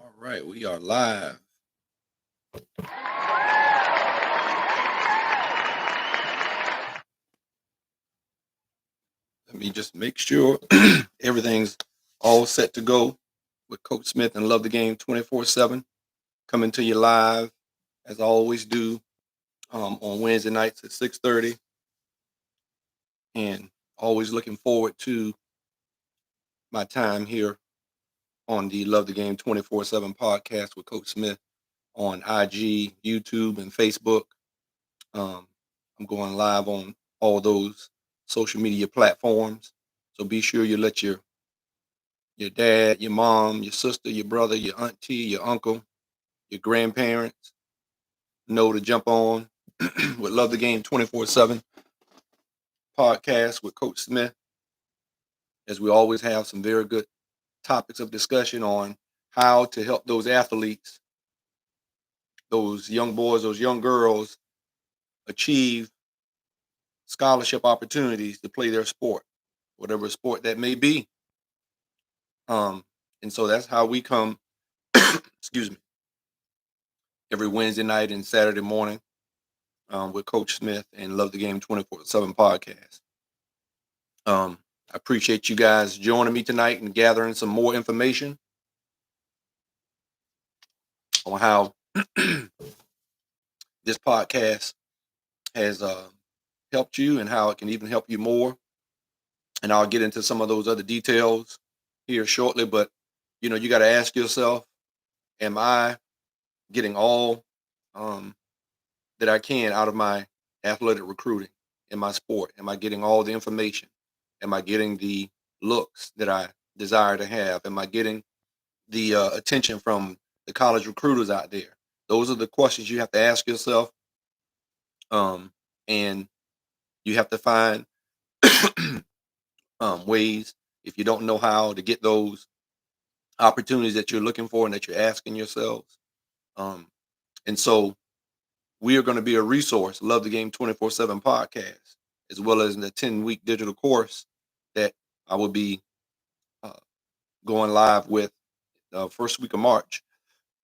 All right, we are live. Let me just make sure everything's all set to go with Coach Smith and Love the Game 24/7. Coming to you live, as I always do, on Wednesday nights at 6:30. And always looking forward to my time here on the Love the Game 24/7 podcast with Coach Smith on IG, YouTube, and Facebook. Um, I'm going live on all those social media platforms. So be sure you let your dad, your mom, your sister, your brother, your auntie, your uncle, your grandparents know to jump on with Love the Game 24/7 podcast with Coach Smith, as we always have some very good topics of discussion on how to help those athletes, those young boys, those young girls achieve scholarship opportunities to play their sport, whatever sport that may be. Um, and so that's how we come, excuse me, every Wednesday night and Saturday morning with Coach Smith and Love the Game 24/7 podcast. I appreciate you guys joining me tonight and gathering some more information on how this podcast has helped you and how it can even help you more. And I'll get into some of those other details here shortly. But, you got to ask yourself, am I getting all that I can out of my athletic recruiting in my sport? Am I getting all the information? Am I getting the looks that I desire to have? Am I getting the attention from the college recruiters out there? Those are the questions you have to ask yourself. And you have to find ways, if you don't know how to get those opportunities that you're looking for and that you're asking yourselves. Um, and so we are going to be a resource, Love the Game 24/7 podcast, as well as in the 10-week digital course that I will be uh, going live with first week of March.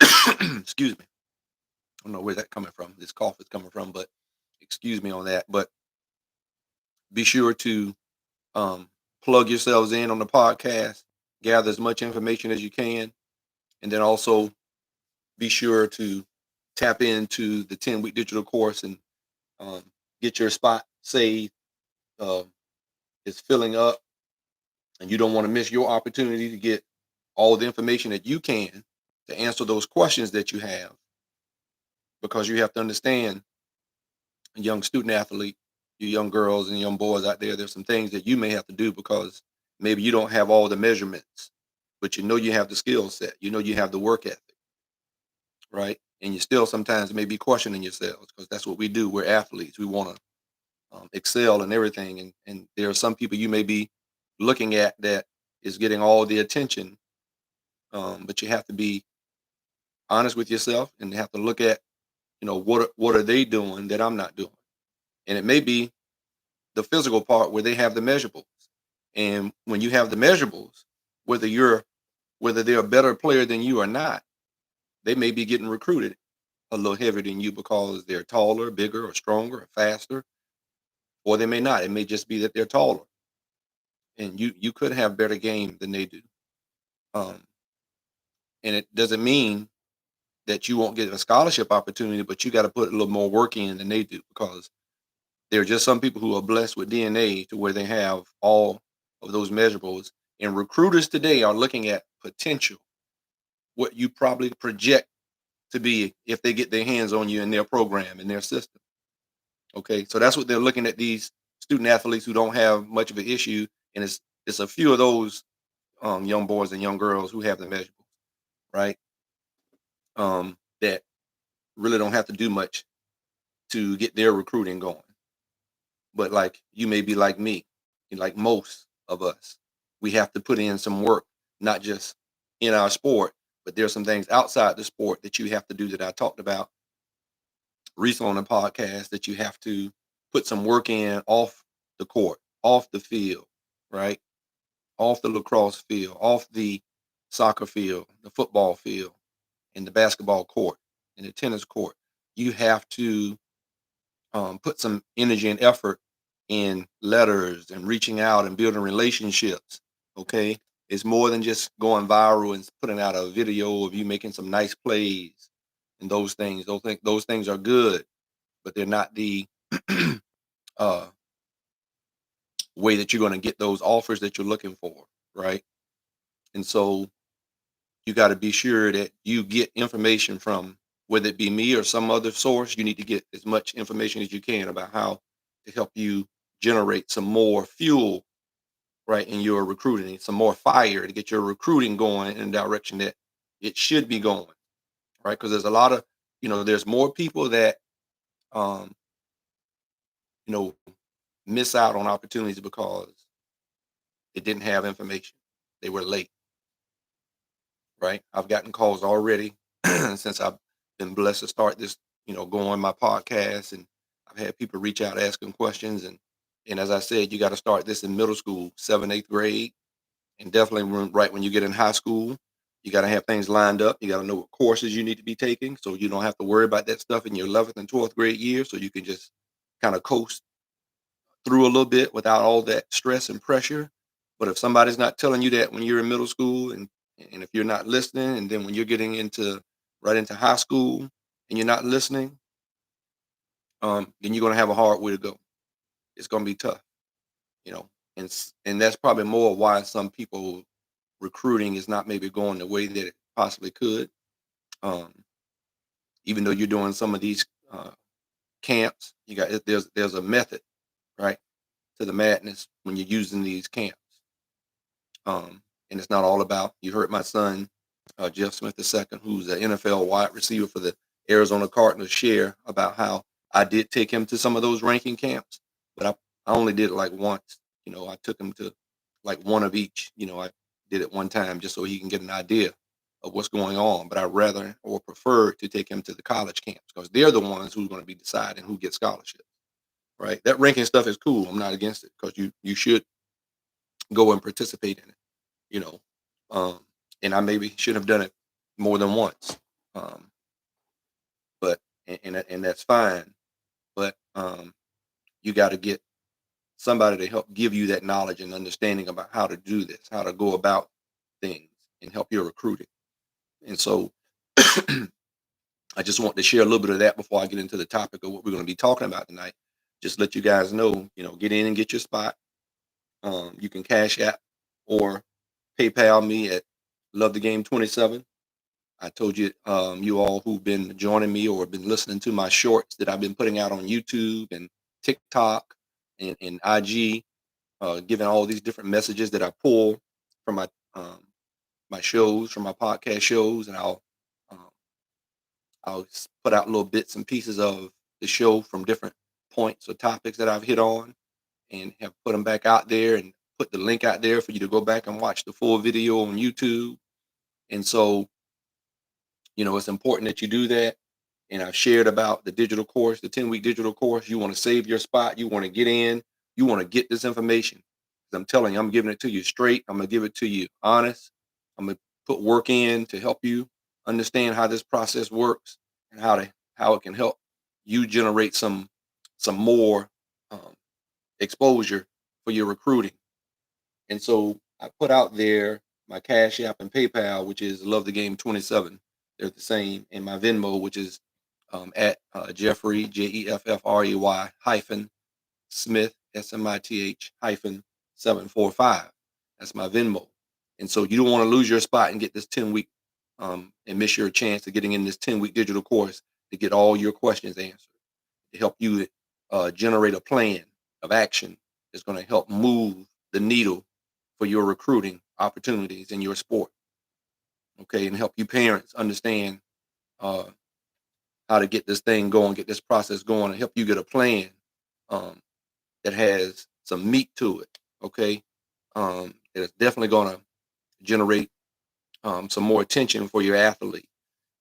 Excuse me. I don't know where that coming from. This cough is coming from, but excuse me on that. But be sure to um, plug yourselves in on the podcast, gather as much information as you can, and then also be sure to tap into the 10-week digital course and um, get your spot saved. Uh, it's filling up, and you don't want to miss your opportunity to get all the information that you can to answer those questions that you have, because you have to understand, a young student athlete, you young girls and young boys out there, there's some things that you may have to do because maybe you don't have all the measurements, but you have the skill set, you have the work ethic, right? And you still sometimes may be questioning yourselves, because that's what we do. We're athletes. We want to excel in everything. And there are some people you may be looking at that is getting all the attention, but you have to be honest with yourself and have to look at, what are they doing that I'm not doing? And it may be the physical part where they have the measurables. And when you have the measurables, whether you're whether they're a better player than you or not, they may be getting recruited a little heavier than you because they're taller, bigger, or stronger, or faster, or they may not. It may just be that they're taller, and you could have better game than they do. Um, and it doesn't mean that you won't get a scholarship opportunity, but you got to put a little more work in than they do, because there are just some people who are blessed with DNA to where they have all of those measurables. And recruiters today are looking at potential, what you probably project to be if they get their hands on you in their program, in their system. Okay, so that's what they're looking at, these student athletes who don't have much of an issue, and it's a few of those young boys and young girls who have the measurables, right? That really don't have to do much to get their recruiting going. But like, you may be like me, and like most of us, we have to put in some work, not just in our sport, but there's some things outside the sport that you have to do that I talked about recently on the podcast, that you have to put some work in off the court, off the field, right? Off the lacrosse field, off the soccer field, the football field. in the basketball court, in the tennis court. You have to put some energy and effort in letters and reaching out and building relationships. Okay, it's more than just going viral and putting out a video of you making some nice plays and those things. Those things are good, but they're not the uh, way that you're going to get those offers that you're looking for, right? And so you got to be sure that you get information from, whether it be me or some other source. You need to get as much information as you can about how to help you generate some more fuel, right, in your recruiting, some more fire to get your recruiting going in the direction that it should be going, right? Because there's a lot of, there's more people that, um, you know, miss out on opportunities because they didn't have information. They were late, right? I've gotten calls already since I've been blessed to start this, go on my podcast, and I've had people reach out asking questions, and as I said, you got to start this in middle school, seventh, eighth grade, and definitely right when you get in high school. You got to have things lined up. You got to know what courses you need to be taking, so you don't have to worry about that stuff in your 11th and 12th grade year. So you can just kind of coast through a little bit without all that stress and pressure. But if somebody's not telling you that when you're in middle school, and if you're not listening, and then when you're getting into right into high school and you're not listening, then you're gonna have a hard way to go. It's gonna be tough, you know, and that's probably more why some people recruiting is not maybe going the way that it possibly could. Um, Even though you're doing some of these camps, there's a method, right, to the madness when you're using these camps. And it's not all about. You heard my son, Jeff Smith II, who's an NFL wide receiver for the Arizona Cardinals, share about how I did take him to some of those ranking camps, but I only did it like once. I took him to like one of each. I did it one time just so he can get an idea of what's going on. But I rather or prefer to take him to the college camps because they're the ones who's going to be deciding who gets scholarships. Right? That ranking stuff is cool. I'm not against it because you should go and participate in it. you know, um, and I maybe should have done it more than once. Um, but and that's fine. But you got to get somebody to help give you that knowledge and understanding about how to do this, how to go about things, and help your recruiting. And so, I just want to share a little bit of that before I get into the topic of what we're going to be talking about tonight. Just let you guys know, get in and get your spot. You can Cash App or PayPal me at Love the Game 27. I told you, you all who've been joining me or been listening to my shorts that I've been putting out on YouTube and TikTok and IG, giving all these different messages that I pull from my shows, from my podcast shows, and um, put out little bits and pieces of the show from different points or topics that I've hit on, and have put them back out there and put the link out there for you to go back and watch the full video on YouTube. And so, it's important that you do that. And I've shared about the digital course, the 10-week digital course. You want to save your spot. You want to get in. You want to get this information. 'Cause I'm telling you, I'm giving it to you straight. I'm going to give it to you honest. I'm going to put work in to help you understand how this process works and how it can help you generate some more um, exposure for your recruiting. And so I put out there my Cash App and PayPal, which is Love the Game 27. They're the same. And my Venmo, which is at Jeffrey, Jeffrey hyphen Smith, Smith hyphen 745. That's my Venmo. And so you don't want to lose your spot and get this 10-week and miss your chance of getting in this 10-week digital course to get all your questions answered, to help you generate a plan of action that's going to help move the needle for your recruiting opportunities in your sport. Okay, and help you parents understand uh, how to get this thing going, get this process going, and help you get a plan um, that has some meat to it. Okay, it's definitely going to generate some more attention for your athlete.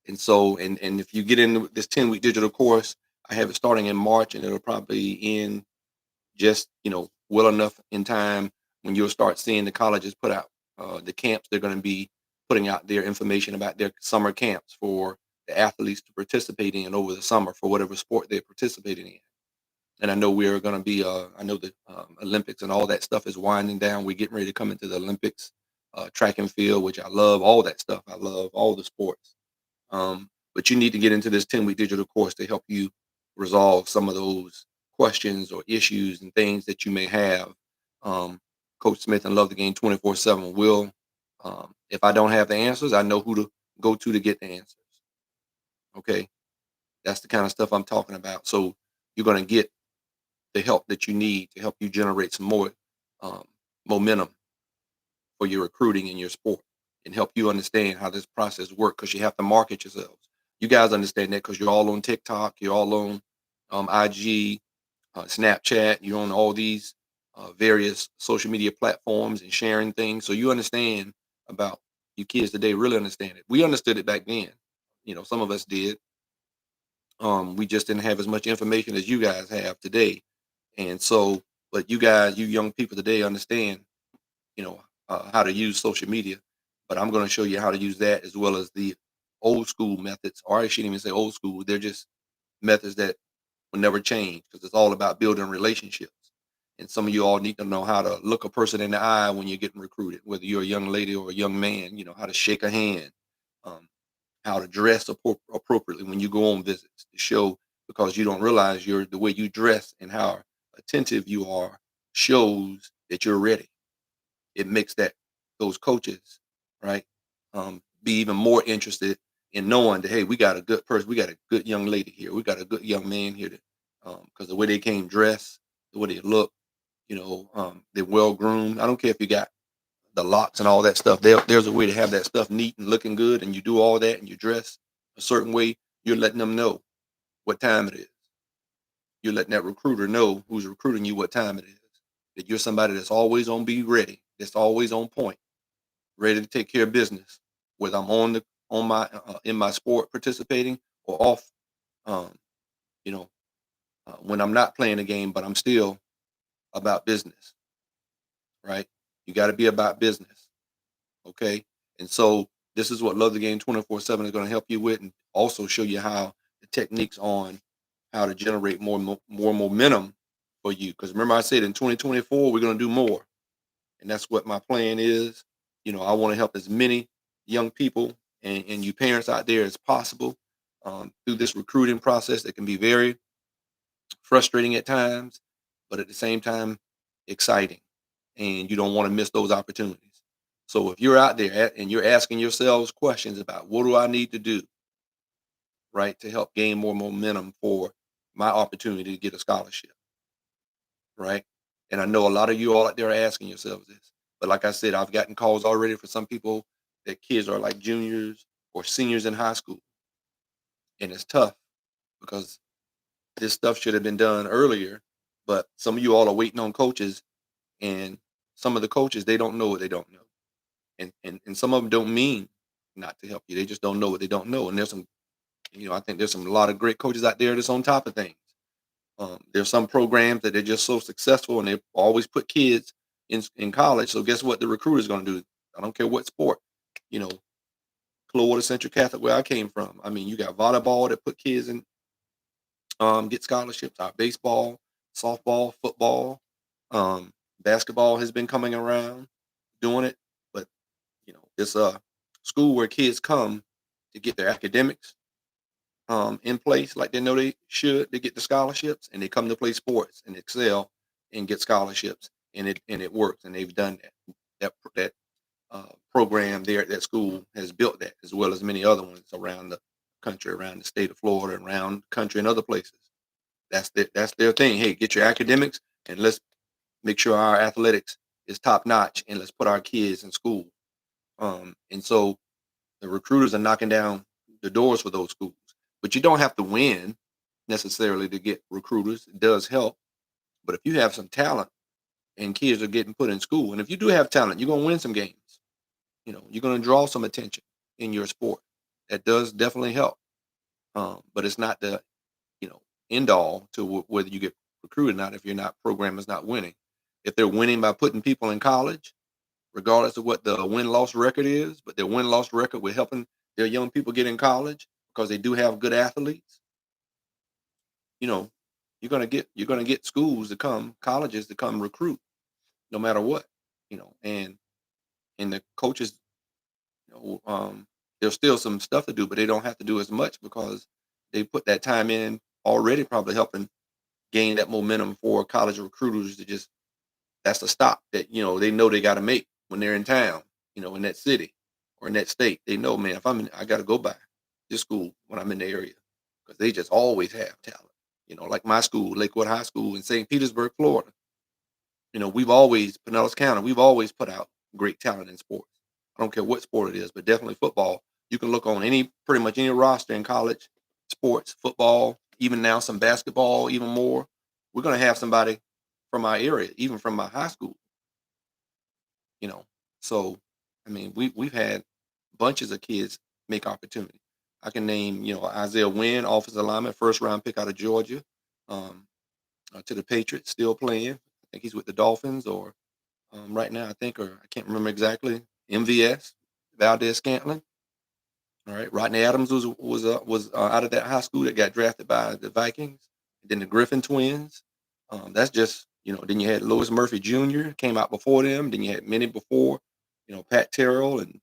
And so, and if you get into this 10-week digital course, I have it starting in March, and it'll probably end just well enough in time when you'll start seeing the colleges put out the camps they're going to be putting out their information about their summer camps for the athletes to participate in over the summer for whatever sport they're participating in. And I know we're going to be, I know the Olympics and all that stuff is winding down. We're getting ready to come into the Olympics, track and field, which I love all that stuff. I love all the sports. But you need to get into this 10-week digital course to help you resolve some of those questions or issues and things that you may have. Um, Coach Smith and Love the Game 24/7 will, if I don't have the answers, I know who to go to get the answers. Okay. That's the kind of stuff I'm talking about. So you're going to get the help that you need to help you generate some more um, momentum for your recruiting in your sport and help you understand how this process works because you have to market yourselves. You guys understand that because you're all on TikTok, you're all on IG, Snapchat, you're on all these various social media platforms and sharing things. So you understand about you kids today really understand it. We understood it back then. Some of us did. We just didn't have as much information as you guys have today. And so, but you guys, you young people today understand, how to use social media. But I'm going to show you how to use that as well as the old school methods, or I shouldn't even say old school. They're just methods that will never change because it's all about building relationships. And some of you all need to know how to look a person in the eye when you're getting recruited, whether you're a young lady or a young man, how to shake a hand, um, how to dress appropriately when you go on visits to show because you don't realize the way you dress and how attentive you are shows that you're ready. It makes those coaches, right, be even more interested in knowing that hey, we got a good person, we got a good young lady here, we got a good young man here, because the way they came dressed, the way they look, they're well groomed. I don't care if you got the locks and all that stuff. There's a way to have that stuff neat and looking good, and you do all that, and you dress a certain way. You're letting them know what time it is. You're letting that recruiter know who's recruiting you what time it is. That you're somebody that's always on be ready, that's always on point, ready to take care of business, whether I'm on my in my sport participating or off. Um, you know, when I'm not playing a game, but I'm still about business, right? You got to be about business, okay? And so this is what Love the Game 24/7 is going to help you with, and also show you how the techniques on how to generate more momentum for you. Because remember, I said in 2024 we're going to do more, and that's what my plan is. I want to help as many young people and you parents out there as possible through this recruiting process that can be very frustrating at times, but at the same time exciting, and you don't want to miss those opportunities. So if you're out there and you're asking yourselves questions about what do I need to do, right, to help gain more momentum for my opportunity to get a scholarship, right? And I know a lot of you all out there are asking yourselves this. But like I said, I've gotten calls already for some people that kids are like juniors or seniors in high school. And it's tough because this stuff should have been done earlier. But some of you all are waiting on coaches, and some of the coaches, they don't know what they don't know. And some of them don't mean not to help you. They just don't know what they don't know. And there's some, I think there's a lot of great coaches out there that's on top of things. There's some programs that they're just so successful and they always put kids in college. So guess what the recruiter is going to do? I don't care what sport. You know, Florida Central Catholic, where I came from. I mean, you got volleyball that put kids in get scholarships. Our baseball, softball, football, um, basketball has been coming around doing it. But it's a school where kids come to get their academics in place like they know they should. They get the scholarships and they come to play sports and excel and get scholarships, and it works, and they've done that. Program there at that school has built that, as well as many other ones around the country, around the state of Florida, around the country and other places. That's their thing. Hey, get your academics and let's make sure our athletics is top notch, and let's put our kids in school. And so the recruiters are knocking down the doors for those schools. But you don't have to win necessarily to get recruiters. It does help. But if you have some talent and kids are getting put in school, and if you do have talent, you're gonna win some games. You're gonna draw some attention in your sport. That does definitely help. But it's not the end all to whether you get recruited or not if your not program is not winning. If they're winning by putting people in college, regardless of what the win-loss record is, but their win-loss record with helping their young people get in college because they do have good athletes, you know, you're gonna get schools to come, colleges to come recruit no matter what, and the coaches, there's still some stuff to do, but they don't have to do as much because they put that time in already, probably helping gain that momentum for college recruiters to just that's a stop that they know they got to make when they're in town, in that city or in that state. They know, man, if I got to go by this school when I'm in the area because they just always have talent. Like my school, Lakewood High School in St. Petersburg, Florida. We've always Pinellas County. We've always put out great talent in sports. I don't care what sport it is, but definitely football. You can look on pretty much any roster in college sports, football, even now some basketball, even more. We're going to have somebody from our area, even from my high school. you know. So, I mean, we've had bunches of kids make opportunity. I can name, Isaiah Wynn, offensive lineman, first round pick out of Georgia, um, to the Patriots, still playing. I think he's with the Dolphins, or right now, I think, or I can't remember exactly. MVS, Valdez Scantling. All right, Rodney Adams was out of that high school that got drafted by the Vikings. Then the Griffin twins. That's just Then you had Lewis Murphy Jr. came out before them. Then you had many before, Pat Terrell and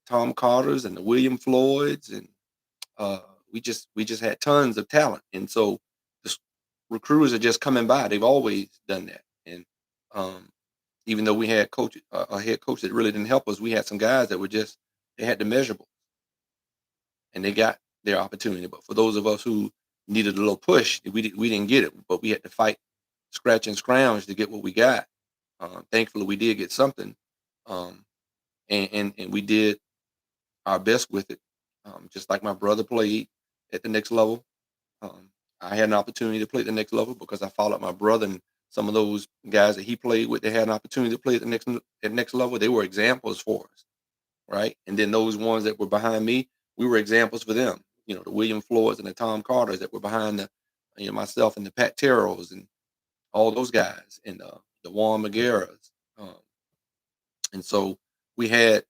Tom Carter's and the William Floyds, and uh, we just had tons of talent. And so the recruiters are just coming by. They've always done that. And um, even though we had a head coach that really didn't help us, we had some guys that were just they had the measurables and they got their opportunity. But for those of us who needed a little push, we didn't get it. But we had to fight, scratch and scrounge to get what we got. Thankfully, we did get something, um, and we did our best with it. Just like my brother played at the next level, um, I had an opportunity to play at the next level because I followed my brother and some of those guys that he played with. They had an opportunity to play at next level. They were examples for us, right? And then those ones that were behind me, we were examples for them. The William Floyds and the Tom Carters that were behind myself and the Pat Terrells and all those guys and the Juan McGarras. Um, and so we had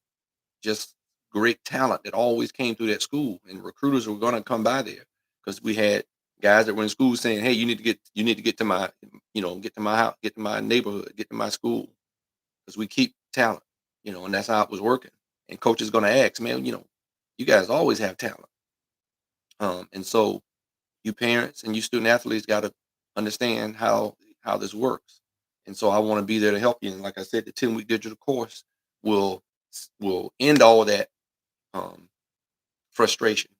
just great talent that always came through that school, and recruiters were going to come by there because we had guys that were in school saying, "Hey, you need to get to my, get to my house, get to my neighborhood, get to my school," because we keep talent, and that's how it was working. And coach is going to ask, "Man, you guys always have talent," and so you parents and you student athletes got to understand how this works. And so I want to be there to help you. And like I said, the 10-week digital course will will end all of that um, frustration.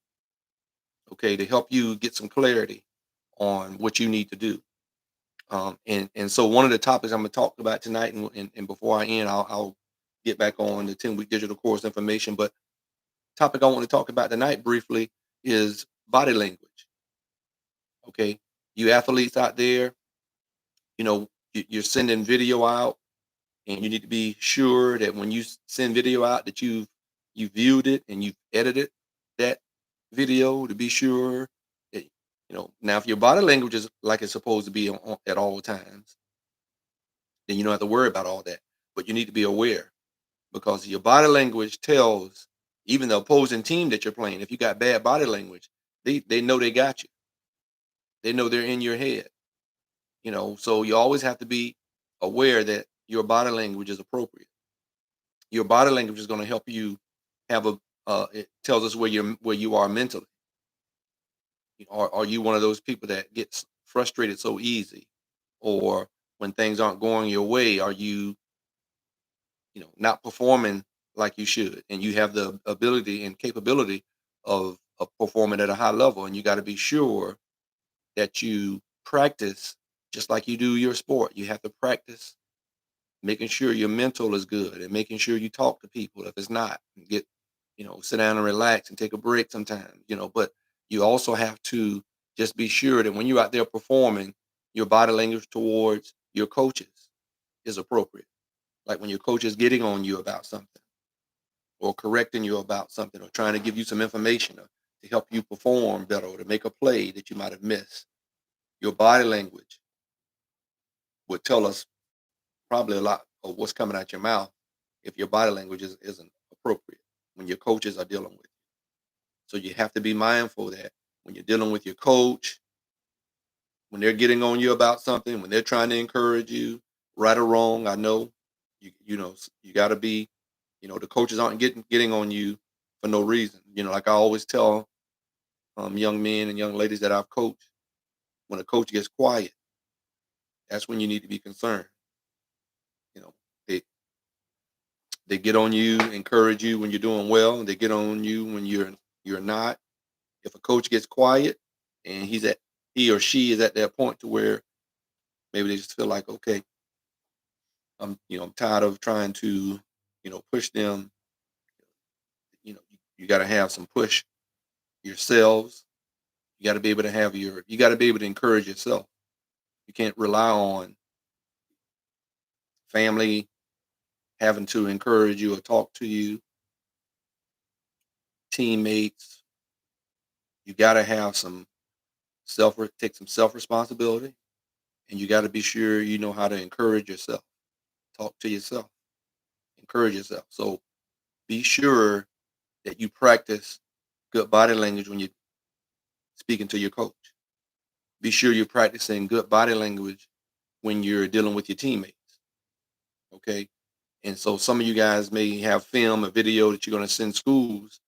Okay, to help you get some clarity on what you need to do. And so one of the topics I'm going to talk about tonight, and before I end, I'll get back on the 10-week digital course information. But topic I want to talk about tonight briefly is body language. Okay, you athletes out there, you're sending video out, and you need to be sure that when you send video out that you viewed it and you've edited that video to be sure that now if your body language is like it's supposed to be at all times, then you don't have to worry about all that. But you need to be aware because your body language tells even the opposing team that you're playing. If you got bad body language, they know they got you. They know they're in your head. So you always have to be aware that your body language is appropriate. Your body language is going to help you have a it tells us where you are mentally. Are you one of those people that gets frustrated so easy, or when things aren't going your way, are you not performing like you should, and you have the ability and capability of performing at a high level, and you got to be sure that you practice just like you do your sport. You have to practice making sure your mental is good and making sure you talk to people if it's not, and sit down and relax and take a break sometimes, but you also have to just be sure that when you're out there performing, your body language towards your coaches is appropriate. Like when your coach is getting on you about something or correcting you about something or trying to give you some information or to help you perform better or to make a play that you might have missed, your body language would tell us probably a lot of what's coming out your mouth if your body language isn't appropriate when your coaches are dealing with you. So you have to be mindful that when you're dealing with your coach, when they're getting on you about something, when they're trying to encourage you, right or wrong, I know you got to be, the coaches aren't getting on you for no reason. Like I always tell young men and young ladies that I've coached, when a coach gets quiet, that's when you need to be concerned. You know, they they get on you, encourage you when you're doing well, and they get on you when you're not. If a coach gets quiet and he or she is at that point to where maybe they just feel like, okay, I'm tired of trying to, push them. You got to have some push yourselves. You got to be able to encourage yourself. You can't rely on family having to encourage you or talk to you, teammates. You got to have some take some self responsibility, and you got to be sure you know how to encourage yourself. Talk to yourself, encourage yourself. So be sure that you practice good body language when you're speaking to your coach. Be sure you're practicing good body language when you're dealing with your teammates. Okay. And so some of you guys may have film or video that you're going to send schools,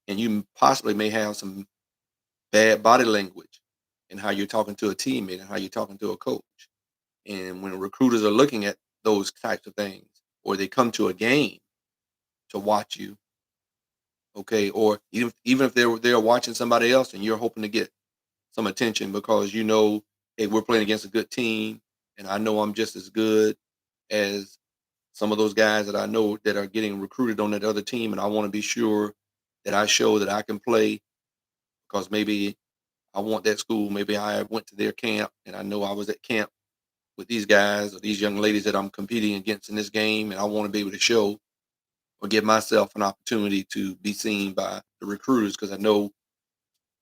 and you possibly may have some bad body language and how you're talking to a teammate and how you're talking to a coach. And when recruiters are looking at those types of things, or they come to a game to watch you, okay, or even if they're watching somebody else and you're hoping to get some attention because hey, we're playing against a good team, and I know I'm just as good as some of those guys that I know that are getting recruited on that other team, and I want to be sure that I show that I can play because maybe I want that school. Maybe I went to their camp and I know I was at camp with these guys or these young ladies that I'm competing against in this game, and I want to be able to show or give myself an opportunity to be seen by the recruiters because I know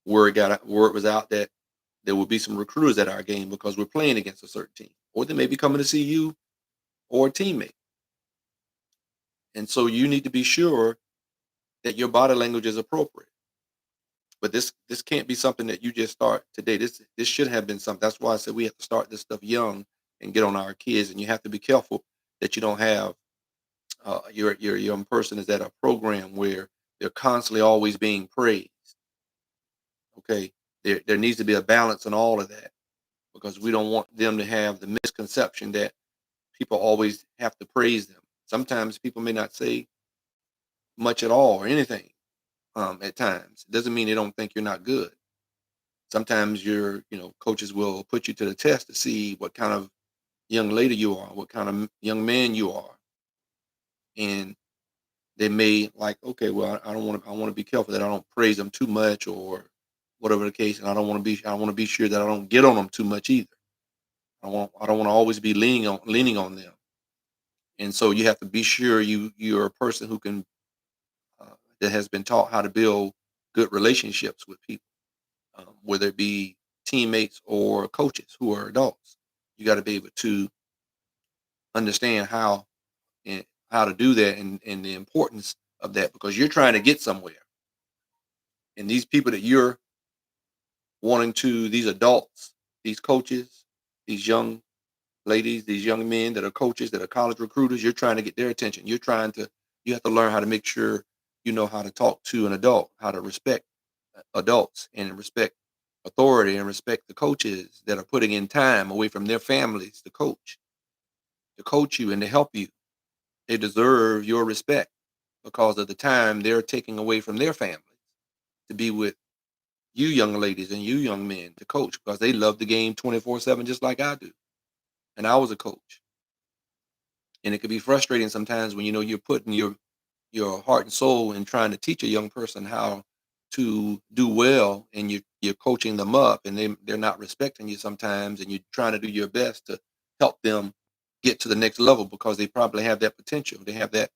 word was out that there will be some recruiters at our game because we're playing against a certain team, or they may be coming to see you or a teammate. And so you need to be sure that your body language is appropriate. But this can't be something that you just start today. This should have been something. That's why I said we have to start this stuff young and get on our kids. And you have to be careful that you don't have your young person is at a program where they're constantly always being praised. Okay, there needs to be a balance in all of that because we don't want them to have the misconception that people always have to praise them. Sometimes people may not say much at all or anything. At times, it doesn't mean they don't think you're not good. Sometimes coaches will put you to the test to see what kind of young lady you are, what kind of young man you are, and they may like, okay, well, I want to be careful that I don't praise them too much or whatever the case, and I want to be sure that I don't get on them too much either. I don't want to always be leaning on them, and so you have to be sure you're a person who can that has been taught how to build good relationships with people, whether it be teammates or coaches who are adults. You got to be able to understand and how to do that and the importance of that because you're trying to get somewhere. And these people that you're these adults, these coaches, these young ladies, these young men that are coaches, that are college recruiters, you're trying to get their attention. You have to learn how to make sure you know how to talk to an adult, how to respect adults and respect authority and respect the coaches that are putting in time away from their families to coach you and to help you. They deserve your respect because of the time they're taking away from their families to be with you young ladies and you young men to coach because they love the game 24/7 just like I do. And I was a coach. And it could be frustrating sometimes when you're putting your heart and soul in trying to teach a young person how to do well and you're coaching them up and they're not respecting you sometimes and you're trying to do your best to help them get to the next level because they probably have that potential. They have that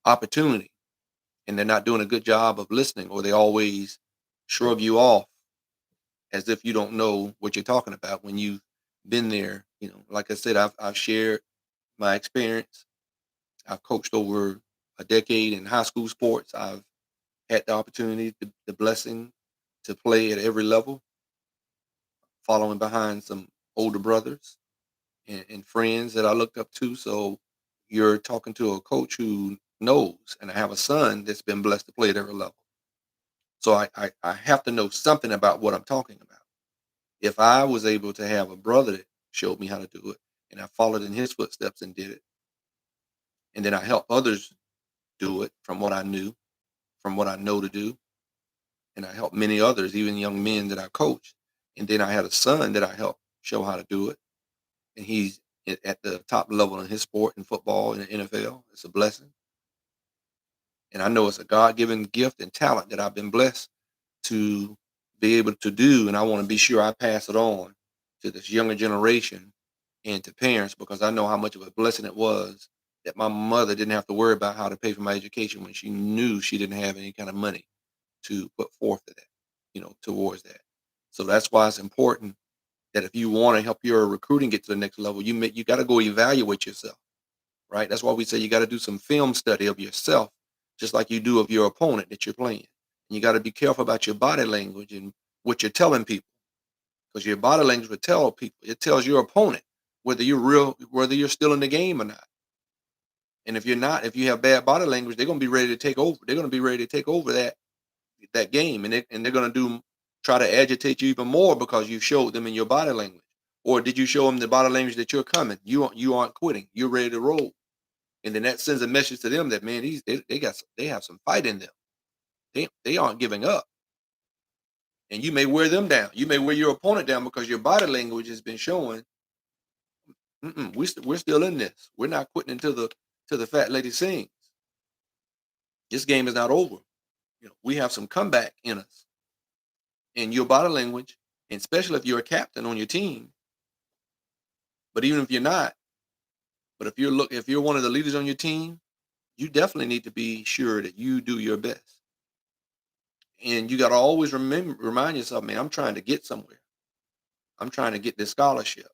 opportunity and they're not doing a good job of listening or they always shrug you off as if you don't know what you're talking about when you've been there. Like I said, I've shared my experience. I've coached over a decade in high school sports. I've had the opportunity, the blessing to play at every level, following behind some older brothers and friends that I looked up to. So you're talking to a coach who knows, and I have a son that's been blessed to play at every level. So I have to know something about what I'm talking about. If I was able to have a brother that showed me how to do it, and I followed in his footsteps and did it, and then I help others do it from what I knew, from what I know to do, and I help many others, even young men that I coached. And then I had a son that I helped show how to do it, and he's at the top level in his sport in football in the NFL. It's a blessing, and I know it's a God-given gift and talent that I've been blessed to be able to do, and I want to be sure I pass it on to this younger generation and to parents because I know how much of a blessing it was that my mother didn't have to worry about how to pay for my education when she knew she didn't have any kind of money to put forth to that, towards that. So that's why it's important that if you want to help your recruiting get to the next level, you got to go evaluate yourself, right? That's why we say you got to do some film study of yourself, just like you do of your opponent that you're playing. And you got to be careful about your body language and what you're telling people, because your body language will tell people. It tells your opponent whether you're still in the game or not. And if you're not, if you have bad body language, they're going to be ready to take over. They're going to be ready to take over that game, and they're going to try to agitate you even more because you showed them in your body language. Or did you show them the body language that you're coming? You aren't quitting. You're ready to roll, and then that sends a message to them that, man, they have some fight in them. They aren't giving up, and you may wear them down. You may wear your opponent down because your body language has been showing. We're still in this. We're not quitting until the fat lady sings. This game is not over. We have some comeback in us, and your body language, and especially if you're a captain on your team. But even if you're not, but if you're one of the leaders on your team, you definitely need to be sure that you do your best. And you got to always remind yourself, man, I'm trying to get somewhere. I'm trying to get this scholarship.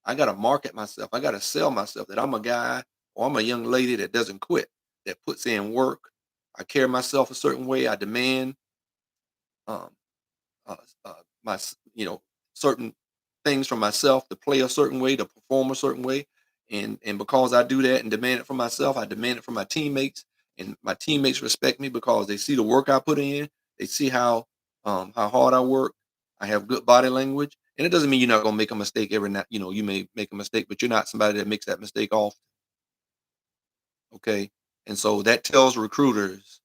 I got to market myself. I got to sell myself that I'm a guy or I'm a young lady that doesn't quit, that puts in work. I carry myself a certain way. I demand um, uh, uh, certain things from myself to play a certain way, to perform a certain way, and because I do that and demand it from myself, I demand it from my teammates, and my teammates respect me because they see the work I put in. They see how hard I work. I have good body language, and it doesn't mean you're not gonna make a mistake every night. You may make a mistake, but you're not somebody that makes that mistake often. Okay, and so that tells recruiters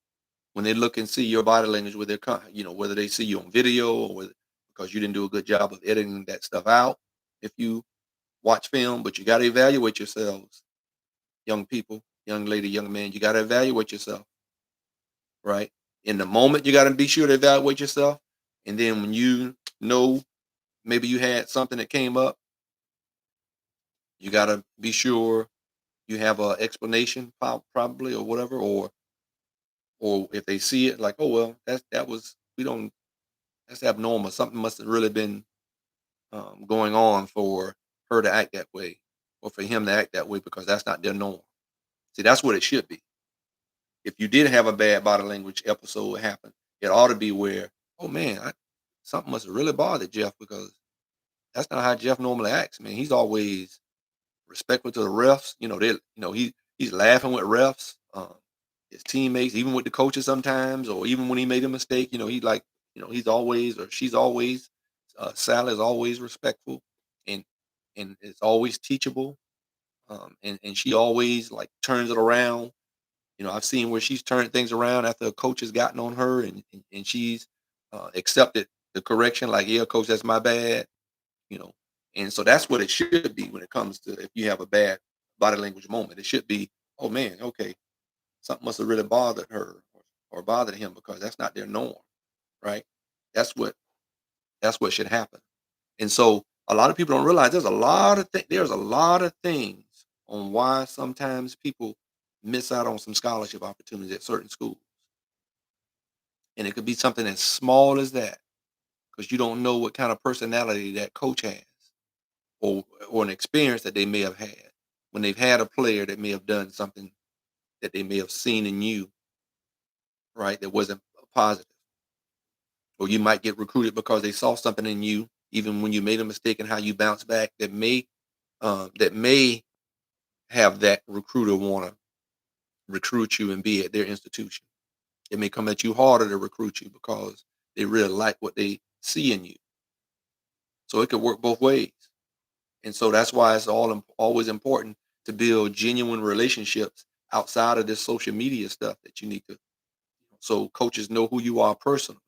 when they look and see your body language with whether they see you on video or whether because you didn't do a good job of editing that stuff out if you watch film. But you got to evaluate yourselves, young people, young lady, young man. You got to evaluate yourself, right? In the moment, you got to be sure to evaluate yourself. And then when you know maybe you had something that came up, you got to be sure you have a explanation probably or whatever, or if they see it like, oh well, that was we don't that's abnormal. Something must have really been going on for her to act that way, or for him to act that way, because that's not their norm. See, that's what it should be. If you did have a bad body language episode happen, it ought to be where, oh man, something must have really bothered Jeff, because that's not how Jeff normally acts. Man, he's always respectful to the refs. He's laughing with refs, his teammates, even with the coaches sometimes, or even when he made a mistake. He's always, or she's always, Sally is always respectful, and is always teachable. And she always like turns it around. I've seen where she's turned things around after a coach has gotten on her, and she's accepted the correction. Like, yeah, coach, that's my bad. You know, and so that's what it should be when it comes to if you have a bad body language moment. It should be, oh man, okay, something must have really bothered her or bothered him, because that's not their norm, right? That's what should happen. And so a lot of people don't realize there's a lot of things on why sometimes people miss out on some scholarship opportunities at certain schools. And it could be something as small as that, because you don't know what kind of personality that coach has, or an experience that they may have had when they've had a player that may have done something, that they may have seen in you, right, that wasn't positive. Or you might get recruited because they saw something in you, even when you made a mistake, and how you bounce back, that may have that recruiter want to recruit you and be at their institution. It may come at you harder to recruit you because they really like what they see in you. So it could work both ways. And so that's why it's always important to build genuine relationships outside of this social media stuff that you need to. So coaches know who you are personally.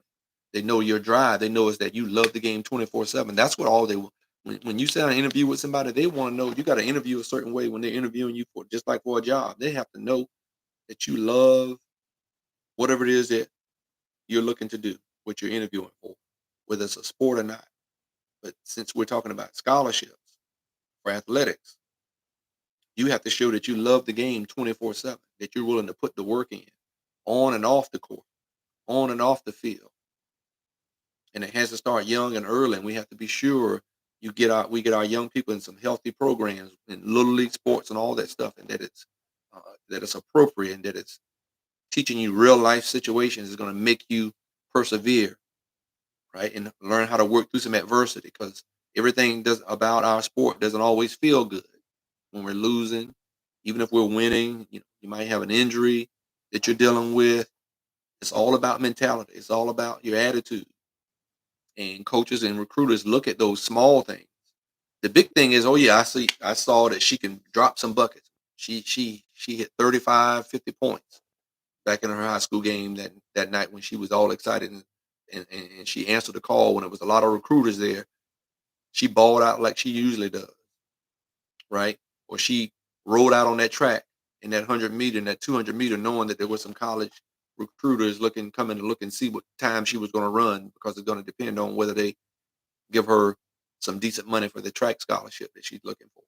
They know your drive. They know is that you love the game 24/7. That's what all they want. When you sit down and interview with somebody, they want to know you got to interview a certain way when they're interviewing you for just like for a job. They have to know that you love whatever it is that you're looking to do, what you're interviewing for, whether it's a sport or not. But since we're talking about scholarships for athletics, you have to show that you love the game 24/7, that you're willing to put the work in on and off the court, on and off the field. And it has to start young and early. And we have to be sure we get our young people in some healthy programs in little league sports and all that stuff, and uh, that it's appropriate, and that it's teaching you real life situations is going to make you persevere, right, and learn how to work through some adversity, because everything does about our sport doesn't always feel good when we're losing. Even if we're winning, you might have an injury that you're dealing with. It's all about mentality. It's all about your attitude. And coaches and recruiters look at those small things. The big thing is, oh yeah, I saw that she can drop some buckets. She hit 35, 50 points back in her high school game that night when she was all excited, and she answered the call when it was a lot of recruiters there. She balled out like she usually does, right? Or she rolled out on that track in that 100 meter and that 200 meter, knowing that there were some college recruiters coming to look and see what time she was going to run, because it's going to depend on whether they give her some decent money for the track scholarship that she's looking for.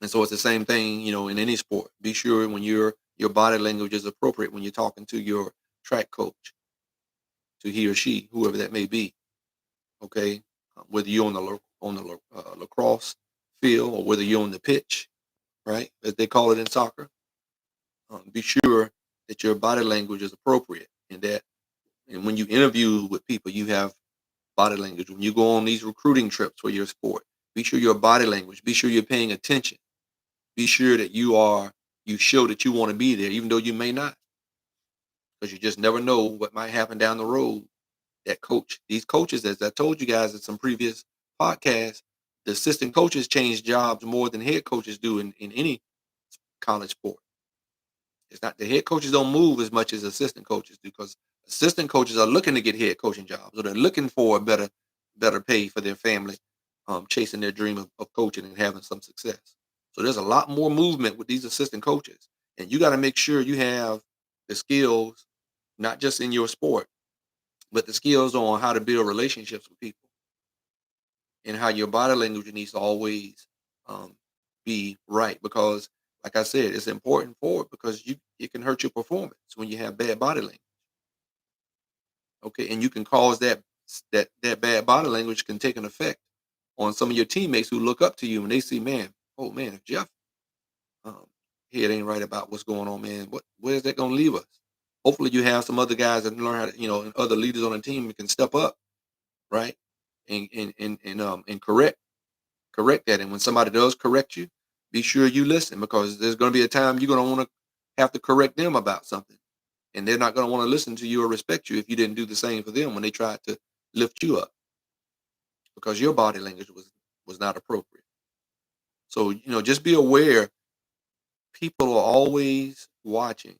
And so it's the same thing, in any sport. Be sure when your body language is appropriate when you're talking to your track coach, to he or she, whoever that may be. Okay, whether you're on the lacrosse field, or whether you're on the pitch, right, as they call it in soccer. Be sure that your body language is appropriate, and when you interview with people, you have body language. When you go on these recruiting trips for your sport, be sure your body language. Be sure you're paying attention. Be sure that you show that you want to be there, even though you may not, because you just never know what might happen down the road. These coaches, as I told you guys in some previous podcasts, the assistant coaches change jobs more than head coaches do in any college sport. It's not, the head coaches don't move as much as assistant coaches do, because assistant coaches are looking to get head coaching jobs, or they're looking for a better pay for their family, chasing their dream of coaching and having some success. So there's a lot more movement with these assistant coaches, and you got to make sure you have the skills, not just in your sport, but the skills on how to build relationships with people, and how your body language needs to always um, be right. Because, like I said, it's important for it, because it can hurt your performance when you have bad body language. Okay, and you can cause that bad body language can take an effect on some of your teammates who look up to you, and they see, man, oh man, if Jeff um, head ain't right about what's going on, man, where's that going to leave us? Hopefully, you have some other guys that learn how to, and other leaders on the team that can step up, right, and correct that. And when somebody does correct you, be sure you listen, because there's going to be a time you're going to want to have to correct them about something, and they're not going to want to listen to you or respect you if you didn't do the same for them when they tried to lift you up, because your body language was not appropriate. So just be aware, people are always watching.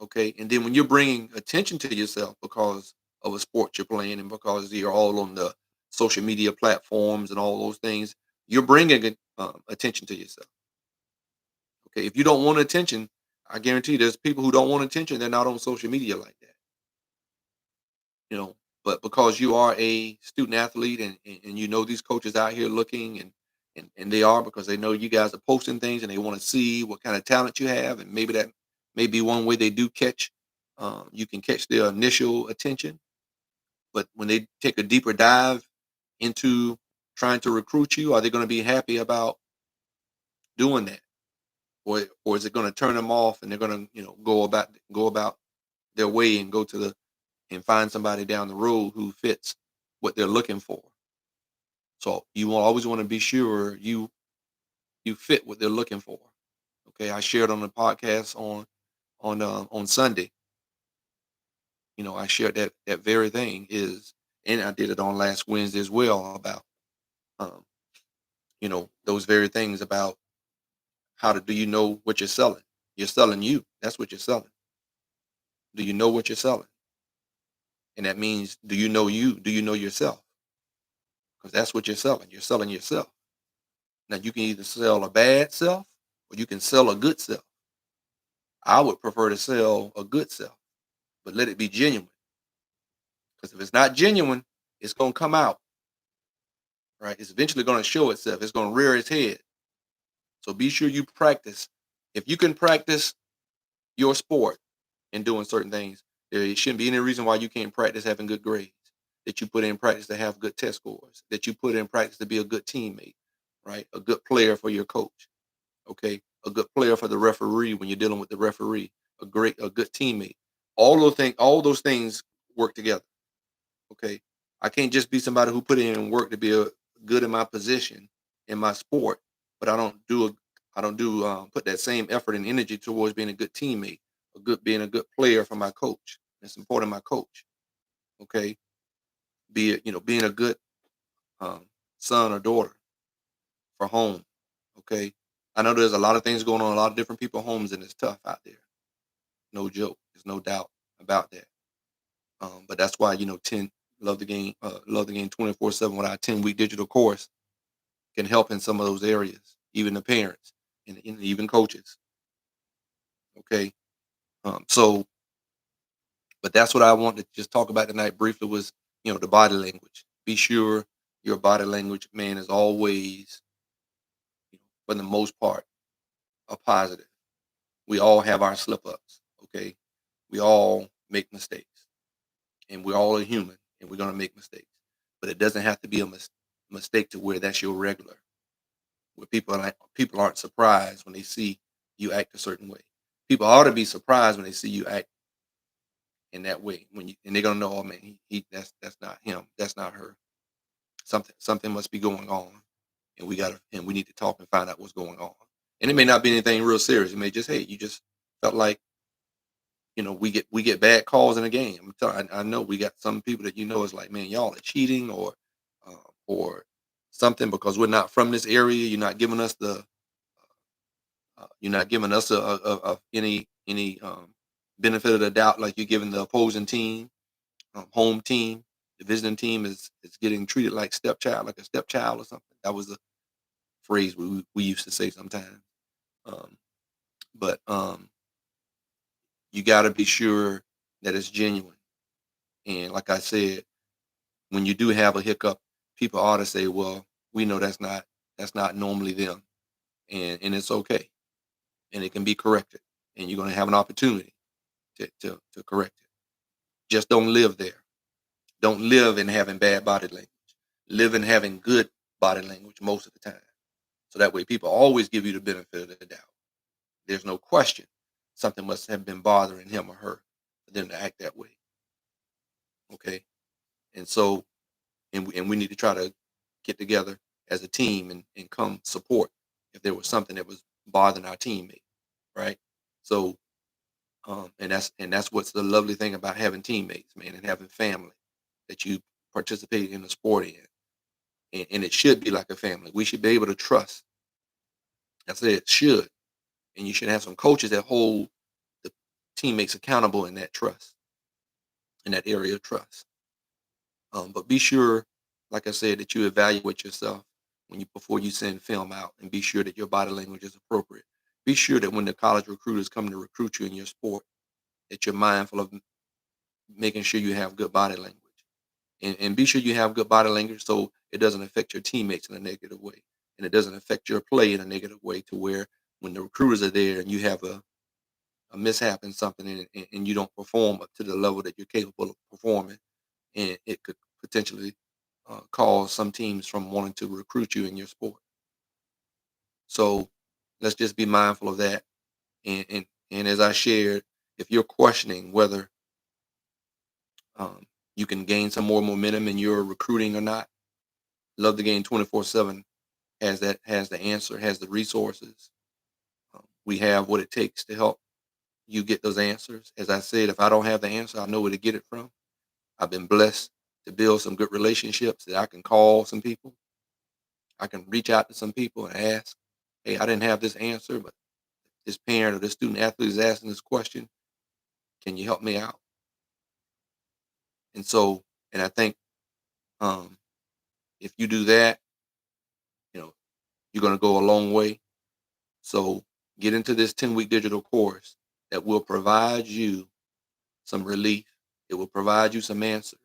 Okay, and then when you're bringing attention to yourself because of a sport you're playing, and because you're all on the social media platforms and all those things, you're bringing attention to yourself. Okay, if you don't want attention, I guarantee there's people who don't want attention. They're not on social media like that. You know, but because you are a student athlete, and these coaches out here looking, and they are, because they know you guys are posting things, and they want to see what kind of talent you have, and maybe that may be one way they do catch. You can catch their initial attention, but when they take a deeper dive into trying to recruit you, are they going to be happy about doing that? or is it going to turn them off and they're going to go about their way and go to the and find somebody down the road who fits what they're looking for. So you will always want to be sure you fit what they're looking for. Okay, I shared on the podcast on Sunday. I shared that very thing is, and I did it on last Wednesday as well about um, those very things about how to do you know what you're selling? You're selling you. That's what you're selling. Do you know what you're selling? And that means do you know you? Do you know yourself? Because that's what you're selling. You're selling yourself. Now you can either sell a bad self or you can sell a good self. I would prefer to sell a good self, but let it be genuine. Because if it's not genuine, it's gonna come out, right? It's eventually gonna show itself. It's gonna rear its head. So be sure you practice. If you can practice your sport and doing certain things, there shouldn't be any reason why you can't practice having good grades. That you put in practice to have good test scores. That you put in practice to be a good teammate, right? A good player for your coach. Okay, a good player for the referee when you're dealing with the referee. A good teammate. All those things work together. Okay, I can't just be somebody who put in work to be good in my position in my sport, but I don't do put that same effort and energy towards being a good teammate, being a good player for my coach and supporting my coach. Okay, being a good um, son or daughter for home. Okay, I know there's a lot of things going on, a lot of different people homes, and it's tough out there. No joke. There's no doubt about that. But that's why 10 love the game 24/7 with our 10-week digital course can help in some of those areas, even the parents and even coaches. Okay, so but that's what I want to just talk about tonight briefly was the body language. Be sure your body language, man, is always, for the most part, a positive. We all have our slip ups. Okay, we all make mistakes, and we're all a human, and we're gonna make mistakes. But it doesn't have to be a mistake to where that's your regular. Where people aren't surprised when they see you act a certain way. People ought to be surprised when they see you act in that way. And they're gonna know, oh man, that's not him, that's not her. Something must be going on, and we need to talk and find out what's going on. And it may not be anything real serious. It may just, hey, you just felt like we get bad calls in a game. I know we got some people that is like, man, y'all are cheating or something because we're not from this area. You're not giving us any benefit of the doubt like you're giving the opposing team, home team. The visiting team is getting treated like like a stepchild or something. That was a phrase we used to say sometimes. Um, but you got to be sure that it's genuine. And like I said, when you do have a hiccup, people ought to say, "Well, we know that's not normally them," and it's okay, and it can be corrected, and you're going to have an opportunity to correct it. Just don't live there. Don't live in having bad body language. Live in having good body language most of the time. So that way, people always give you the benefit of the doubt. There's no question something must have been bothering him or her for them to act that way. Okay, and so and we need to try to get together as a team and come support if there was something that was bothering our teammate, right? So and that's what's the lovely thing about having teammates, man, and having family that you participate in the sport in, and it should be like a family. We should be able to trust. I said it should, and you should have some coaches that hold the teammates accountable in that trust, in that area of trust. But be sure, like I said, that you evaluate yourself before you send film out, and be sure that your body language is appropriate. Be sure that when the college recruiters come to recruit you in your sport, that you're mindful of making sure you have good body language, and be sure you have good body language so it doesn't affect your teammates in a negative way, and it doesn't affect your play in a negative way to where when the recruiters are there and you have a mishap in something and you don't perform up to the level that you're capable of performing, and it could potentially cause some teams from wanting to recruit you in your sport. So let's just be mindful of that. And as I shared, if you're questioning whether um, you can gain some more momentum in your recruiting or not, Love the Game 24/7 has the answer, has the resources. We have what it takes to help you get those answers. As I said, if I don't have the answer, I know where to get it from. I've been blessed to build some good relationships that I can call some people. I can reach out to some people and ask, hey, I didn't have this answer, but this parent or this student athlete is asking this question. Can you help me out? And so, and I think um, if you do that, you know, you're going to go a long way. So get into this 10-week digital course that will provide you some relief. It will provide you some answers.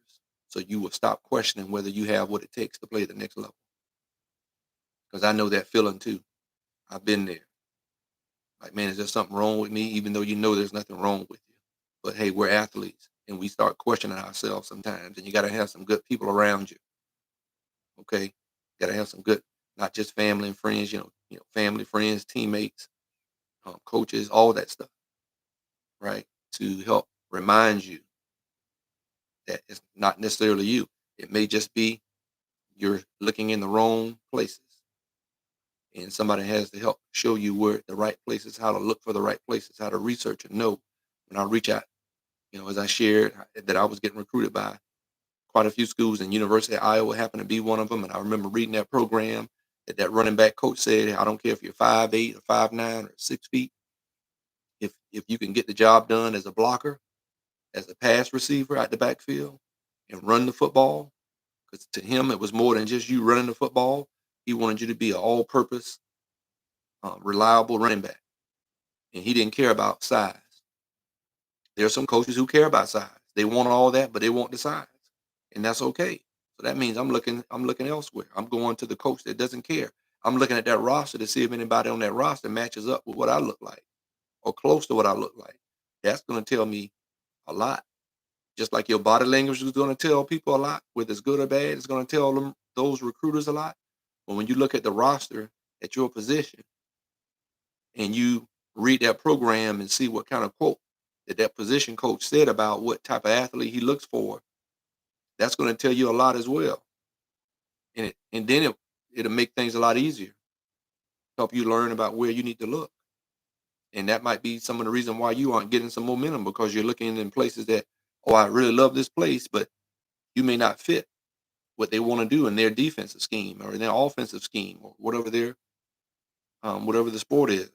So you will stop questioning whether you have what it takes to play at the next level. Because I know that feeling too. I've been there. Like, man, is there something wrong with me? Even though you know there's nothing wrong with you. But hey, we're athletes and we start questioning ourselves sometimes. And you got to have some good people around you. Okay. Got to have some good, not just family and friends, family, friends, teammates, coaches, all that stuff, right? To help remind you that it's not necessarily you. It may just be you're looking in the wrong places. And somebody has to help show you where the right places, how to look for the right places, how to research and know. When I reach out, as I shared that I was getting recruited by quite a few schools, and University of Iowa happened to be one of them. And I remember reading that program that running back coach said, I don't care if you're 5'8" or 5'9" or 6 feet. If you can get the job done as a blocker, as a pass receiver out the backfield and run the football, because to him it was more than just you running the football. He wanted you to be an all-purpose, reliable running back, and he didn't care about size. There are some coaches who care about size. They want all that, but they want the size, and that's okay. So that means I'm looking elsewhere. I'm going to the coach that doesn't care. I'm looking at that roster to see if anybody on that roster matches up with what I look like or close to what I look like. That's going to tell me a lot. Just like your body language is going to tell people a lot, whether it's good or bad, it's going to tell them those recruiters a lot. But when you look at the roster at your position and you read that program and see what kind of quote that position coach said about what type of athlete he looks for, that's going to tell you a lot as well. And then it'll make things a lot easier, help you learn about where you need to look. And that might be some of the reason why you aren't getting some momentum, because you're looking in places that, oh, I really love this place, but you may not fit what they want to do in their defensive scheme or in their offensive scheme or whatever the sport is.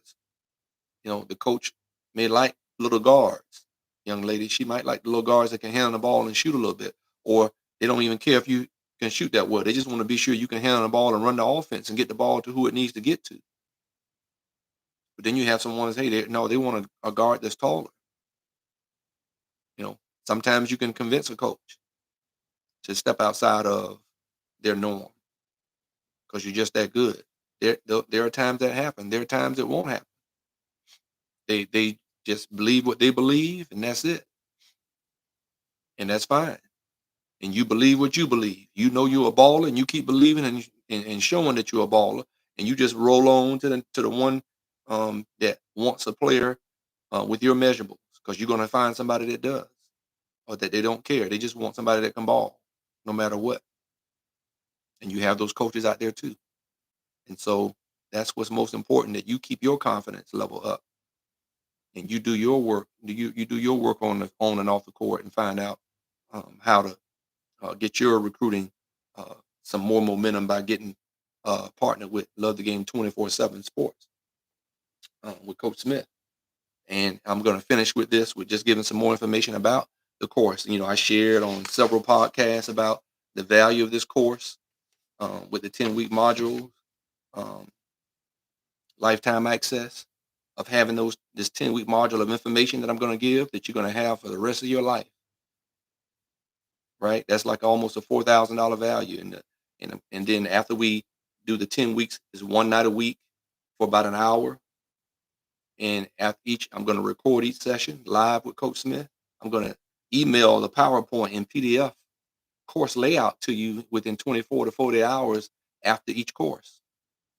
The coach may like little guards. Young lady, she might like the little guards that can handle the ball and shoot a little bit, or they don't even care if you can shoot that well. They just want to be sure you can handle the ball and run the offense and get the ball to who it needs to get to. But then you have someone say, they want a guard that's taller. Sometimes you can convince a coach to step outside of their norm because you're just that good. There are times that happen. There are times it won't happen. They just believe what they believe, and that's it, and that's fine. And you believe what you believe. You know you're a baller, and you keep believing and showing that you're a baller, and you just roll on to the one that wants a player with your measurables, because you're gonna find somebody that does, or that they don't care. They just want somebody that can ball, no matter what. And you have those coaches out there too. And so that's what's most important, that you keep your confidence level up and you do your work. You do your work on and off the court and find out how to get your recruiting some more momentum by getting partnered with Love the Game 24/7 Sports with Coach Smith. And I'm going to finish with this, with just giving some more information about the course. I shared on several podcasts about the value of this course with the 10-week modules, um, lifetime access of having this 10-week module of information that I'm going to give, that you're going to have for the rest of your life. Right? That's like almost a $4,000 value. And then after we do the 10 weeks, is one night a week for about an hour. And after each, I'm going to record each session live with Coach Smith. I'm going to email the PowerPoint and PDF course layout to you within 24 to 40 hours after each course.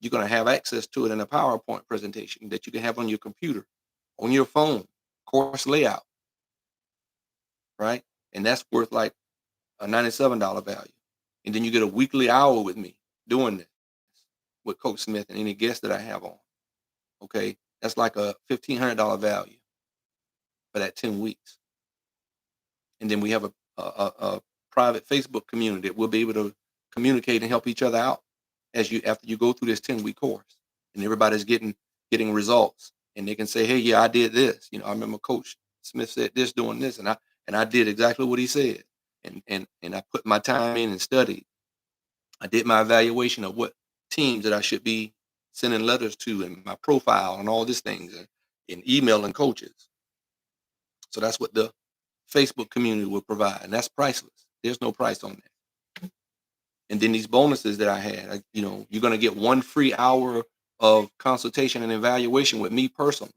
you're going to have access to it in a PowerPoint presentation that you can have on your computer, on your phone, course layout, right? And that's worth like a $97 value. And then you get a weekly hour with me doing this with Coach Smith and any guests that I have on. Okay. That's like a $1,500 value for that 10 weeks. And then we have a private Facebook community that we'll be able to communicate and help each other out as you after you go through this 10-week course. And everybody's getting results. And they can say, hey, yeah, I did this. I remember Coach Smith said this, doing this, and I did exactly what he said. And I put my time in and studied. I did my evaluation of what teams that I should be sending letters to and my profile and all these things and emailing coaches. So that's what the Facebook community will provide, and that's priceless. There's no price on that. And then these bonuses that I had, you're going to get 1 free hour of consultation and evaluation with me personally,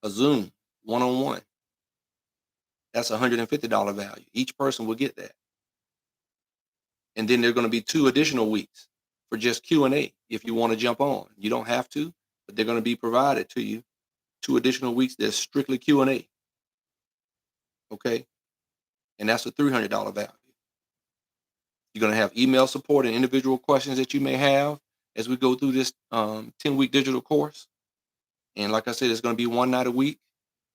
a Zoom one-on-one. That's $150 value. Each person will get that. And then there are going to be 2 additional weeks for just Q&A if you want to jump on. You don't have to, but they're going to be provided to you. 2 additional weeks that's strictly Q&A. Okay? And that's a $300 value. You're going to have email support and individual questions that you may have as we go through this 10-week digital course. And like I said, it's going to be one night a week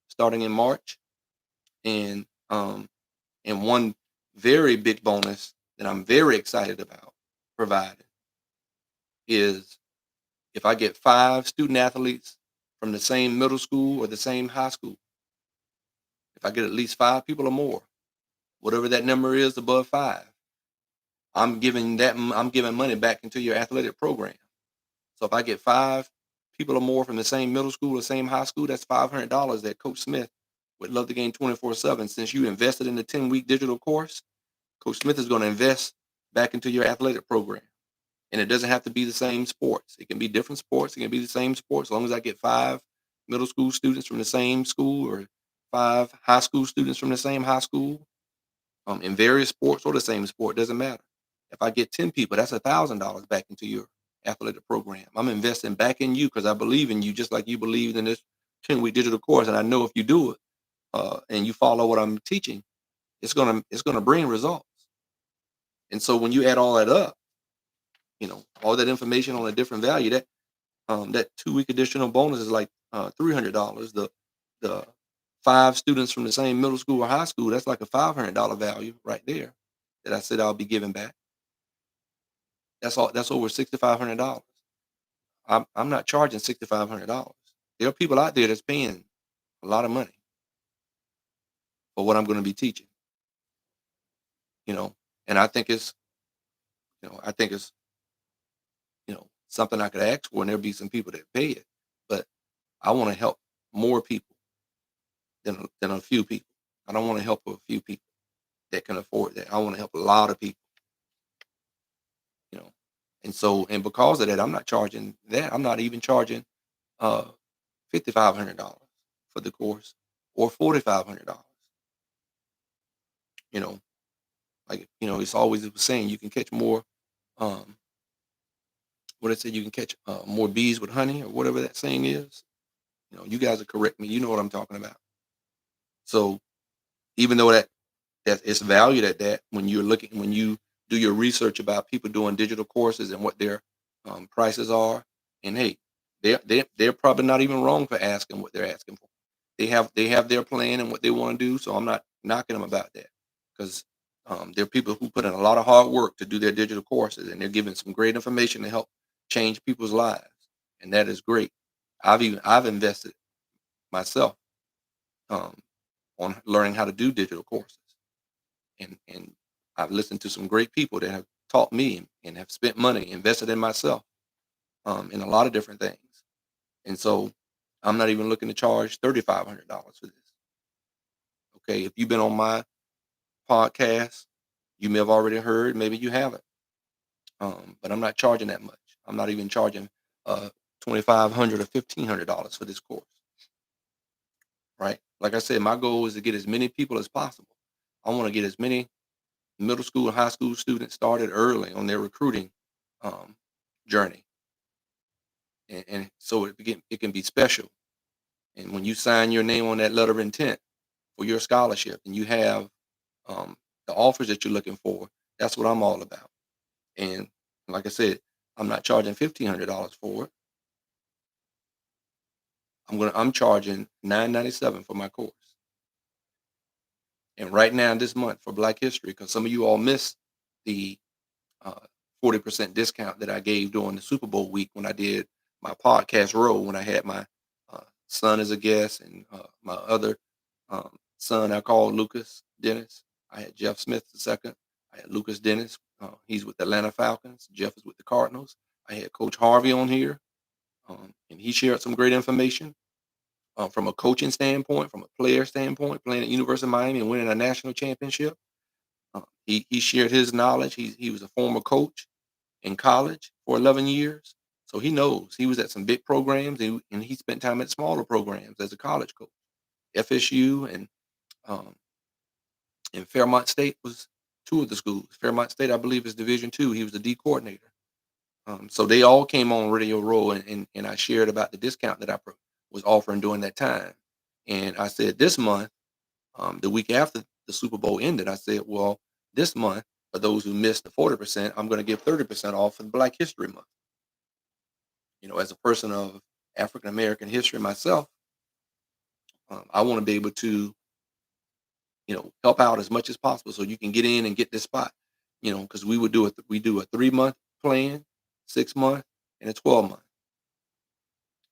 starting in March. And one very big bonus that I'm very excited about providing is if I get 5 student athletes from the same middle school or the same high school, if I get at least 5 people or more, whatever that number is above 5, I'm giving money back into your athletic program. So if I get 5 people or more from the same middle school or same high school, that's $500 that Coach Smith would love the game 24/7. Since you invested in the 10-week digital course, Coach Smith is going to invest back into your athletic program. And it doesn't have to be the same sports. It can be different sports. It can be the same sports as long as I get 5 middle school students from the same school or 5 high school students from the same high school in various sports or the same sport. Doesn't matter. If I get 10 people, that's $1,000 back into your athletic program. I'm investing back in you because I believe in you just like you believed in this 10-week digital course. And I know if you do it and you follow what I'm teaching, it's gonna bring results. And so when you add all that up, all that information on a different value, that 2-week additional bonus is like $300. The 5 students from the same middle school or high school, that's like a $500 value right there that I said I'll be giving back. That's all. That's over $6,500. I'm not charging $6,500. There are people out there that's paying a lot of money for what I'm going to be teaching. You know, and I think it's something I could ask for, and there'll be some people that pay it. But I want to help more people than a few people. I don't want to help a few people that can afford that. I want to help a lot of people. You know, and because of that, I'm not charging that. I'm not even charging uh $5,500 for the course or $4,500. You know, it's always it was saying you can catch more. Um, what it said you can catch more bees with honey or whatever that saying is. You guys are correct me. You know what I'm talking about. So even though that it's valued at that, when you do your research about people doing digital courses and what their prices are, and hey, they're probably not even wrong for asking what they're asking for. They have their plan and what they want to do, so I'm not knocking them about that because there are people who put in a lot of hard work to do their digital courses, and they're giving some great information to help change people's lives, and that is great. I've invested myself um, on learning how to do digital courses, and I've listened to some great people that have taught me and have spent money, invested in myself in a lot of different things. And so I'm not even looking to charge $3,500 for this. Okay. If you've been on my podcast, you may have already heard, maybe you haven't. But I'm not charging that much. I'm not even charging uh, $2,500 or $1,500 for this course. Right. Like I said, my goal is to get as many people as possible. I want to get as many middle school and high school students started early on their recruiting um, journey. and so it can be special. And when you sign your name on that letter of intent for your scholarship, and you have um, the offers that you're looking for, that's what I'm all about. And like I said, I'm not charging $1,500 for it. I'm charging $997 for my course. And right now, this month for Black History, because some of you all missed the uh, 40% discount that I gave during the Super Bowl week when I did my podcast row, when I had my son as a guest, and my other son I called Lucas Dennis. I had Jeff Smith the second. I had Lucas Dennis. He's with the Atlanta Falcons. Jeff is with the Cardinals. I had Coach Harvey on here, and he shared some great information from a coaching standpoint, from a player standpoint, playing at University of Miami and winning a national championship. He shared his knowledge. He was a former coach in college for 11 years. So he knows. He was at some big programs, and he spent time at smaller programs as a college coach. FSU um, and Fairmont State was two of the schools. Fairmont State, I believe, is Division two. He was the D coordinator. So they all came on Radio Row, and I shared about the discount that was offering during that time. And I said this month, the week after the Super Bowl ended, I said, well, this month, for those who missed the 40%, I'm going to give 30% off for Black History Month. As a person of African American history myself, I want to be able to, help out as much as possible so you can get in and get this spot. Because we do a 3 month plan, 6 month, and a 12 month.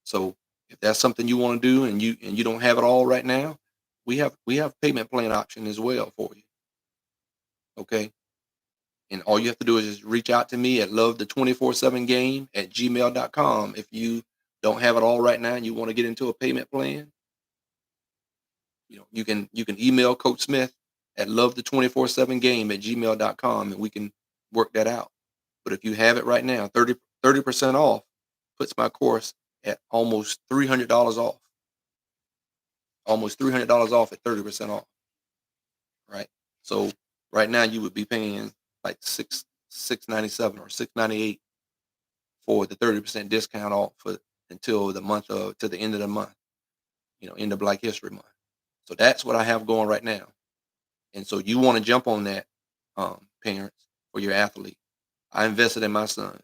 So if that's something you want to do, and you don't have it all right now, we have payment plan option as well for you. Okay. And all you have to do is just reach out to me at love the 247game@gmail.com. If you don't have it all right now and you want to get into a payment plan, you can email Coach Smith at love the 247game@gmail.com, and we can work that out. But if you have it right now, 30% off puts my course at almost $300 off. Almost $300 off at 30% off, right? So right now you would be paying like six 97 or 698 for the 30% discount off for until the month of to the end of the month, end of Black History Month. So that's what I have going right now. And so you want to jump on that, parents, for your athlete. I invested in my son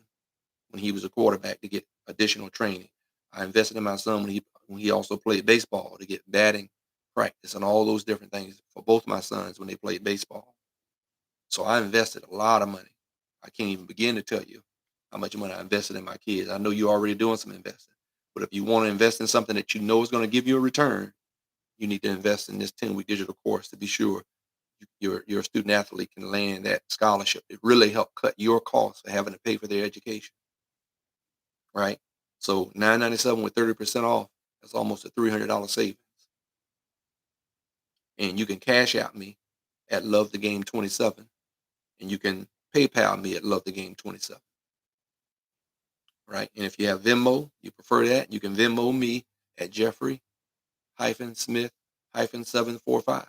when he was a quarterback to get additional training. I invested in my son when he also played baseball to get batting practice and all those different things for both my sons when they played baseball. So I invested a lot of money. I can't even begin to tell you how much money I invested in my kids. I know you're already doing some investing, but if you want to invest in something that you know is going to give you a return, you need to invest in this 10-week digital course to be sure your student athlete can land that scholarship. It really helped cut your costs for having to pay for their education, right? So 997 with 30% off, that's almost a $300 savings. And you can cash out me at Love the Game 27, and you can PayPal me at Love the Game 27, right? And if you have Venmo, you prefer that, you can Venmo me at Jeffrey-Smith-745.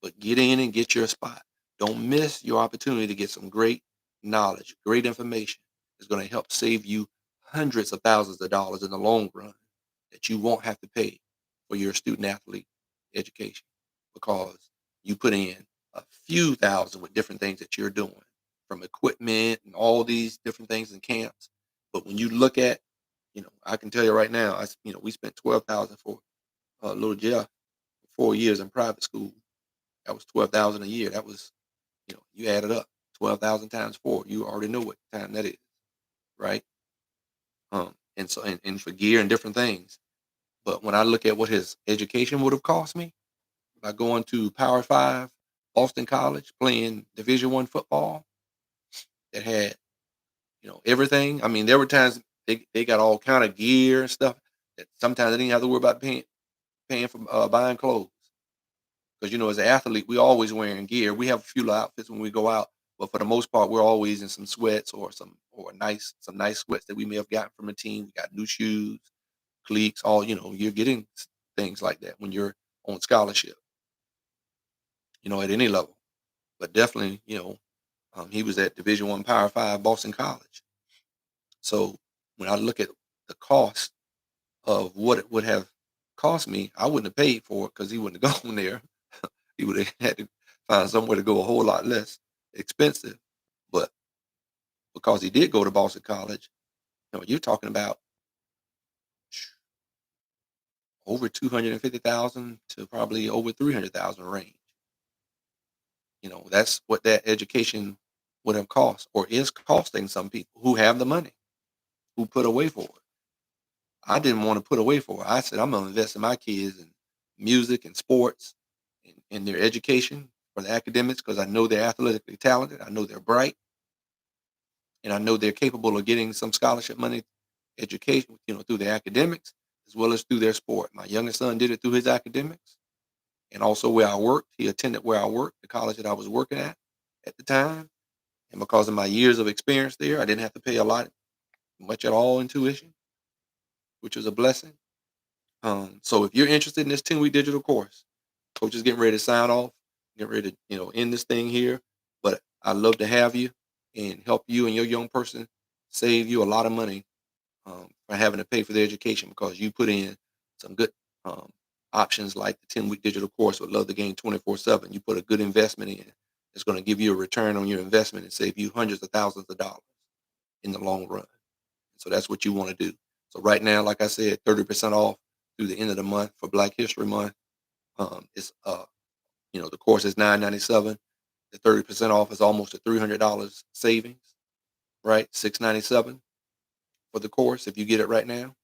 But get in and get your spot. Don't miss your opportunity to get some great knowledge, great information. It's going to help save you hundreds of thousands of dollars in the long run that you won't have to pay for your student athlete education, because you put in a few thousand with different things that you're doing, from equipment and all these different things in camps. But when you look at, I can tell you right now, we spent 12,000 for little Jeff for 4 years in private school. That was 12,000 a year. That was, you add it up, 12,000 times four. You already know what time that is, right? And so, and for gear and different things. But when I look at what his education would have cost me by going to Power Five, Boston College, playing Division I football, that had, everything. I mean, there were times they got all kind of gear and stuff that sometimes I didn't have to worry about paying for buying clothes. Because as an athlete, we always wearing gear. We have a few outfits when we go out, but for the most part, we're always in some sweats or some nice sweats that we may have gotten from a team. We got new shoes, cleats, all you're getting things like that when you're on scholarship, at any level. But definitely, he was at Division I Power Five Boston College. So when I look at the cost of what it would have cost me, I wouldn't have paid for it because he wouldn't have gone there. He would have had to find somewhere to go a whole lot less expensive. But because he did go to Boston College, you're talking about over 250,000 to probably over 300,000 range. That's what that education would have cost or is costing some people who have the money, who put away for it. I didn't want to put away for it. I said, I'm going to invest in my kids in music and sports and their education for the academics because I know they're athletically talented. I know they're bright and I know they're capable of getting some scholarship money, education, through their academics as well as through their sport. My youngest son did it through his academics and also where I worked. He attended where I worked, the college that I was working at the time. And because of my years of experience there, I didn't have to pay a lot, much at all in tuition, which was a blessing. So if you're interested in this 10-week digital course, coach is getting ready to sign off, get ready to, end this thing here. But I'd love to have you and help you and your young person save you a lot of money for having to pay for their education because you put in some good um, options like the 10-week digital course with Love the Game 24/7. You put a good investment in. It's going to give you a return on your investment and save you hundreds of thousands of dollars in the long run. So that's what you want to do. So right now, like I said, 30% off through the end of the month for Black History Month. It's the course is $997. The 30% off is almost a $300 savings, right? $697 for the course if you get it right now.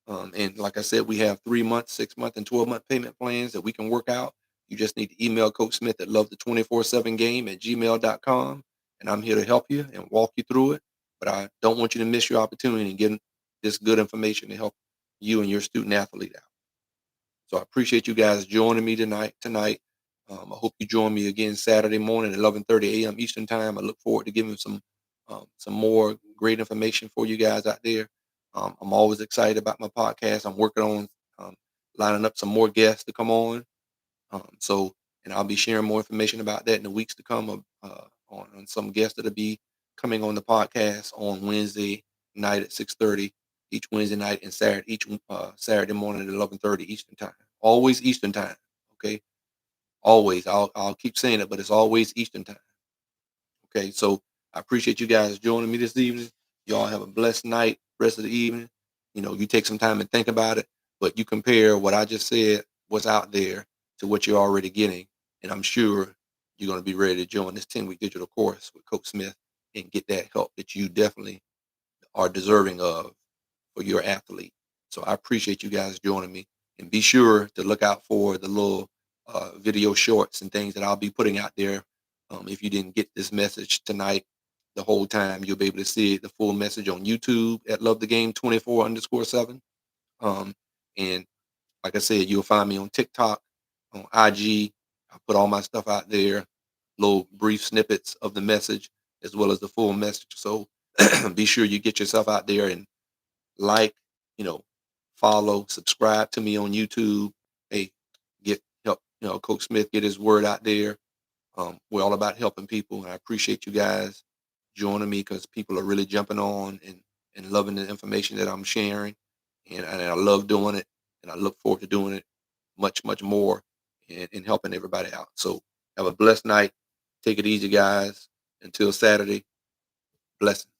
And like I said, we have 3 month, 6 month, and 12-month payment plans that we can work out. You just need to email Coach Smith at love the 24/7game@gmail.com. And I'm here to help you and walk you through it. But I don't want you to miss your opportunity and get this good information to help you and your student athlete out. So I appreciate you guys joining me tonight. I hope you join me again Saturday morning at 11:30 a.m. Eastern time. I look forward to giving some more great information for you guys out there. I'm always excited about my podcast. I'm working on um, lining up some more guests to come on. And I'll be sharing more information about that in the weeks to come on some guests that'll be coming on the podcast on Wednesday night at 6:30 each Wednesday night and Saturday morning at 11:30 Eastern time. Always Eastern time. Okay, always. I'll keep saying it, but it's always Eastern time. Okay, so I appreciate you guys joining me this evening. Y'all have a blessed night, rest of the evening. You take some time and think about it, but you compare what I just said, what's out there, to what you're already getting. And I'm sure you're going to be ready to join this 10-week digital course with Coach Smith and get that help that you definitely are deserving of for your athlete. So I appreciate you guys joining me. And be sure to look out for the little video shorts and things that I'll be putting out there. If you didn't get this message tonight, the whole time, you'll be able to see the full message on YouTube at Love the Game 24_7. And like I said, you'll find me on TikTok, on IG. I put all my stuff out there, little brief snippets of the message as well as the full message. So be sure you get yourself out there and like, you know, follow, subscribe to me on YouTube. Hey, get help, Coach Smith get his word out there. We're all about helping people. And I appreciate you guys joining me because people are really jumping on and loving the information that I'm sharing. And I love doing it. And I look forward to doing it much, much more and helping everybody out. So have a blessed night. Take it easy, guys. Until Saturday, blessings.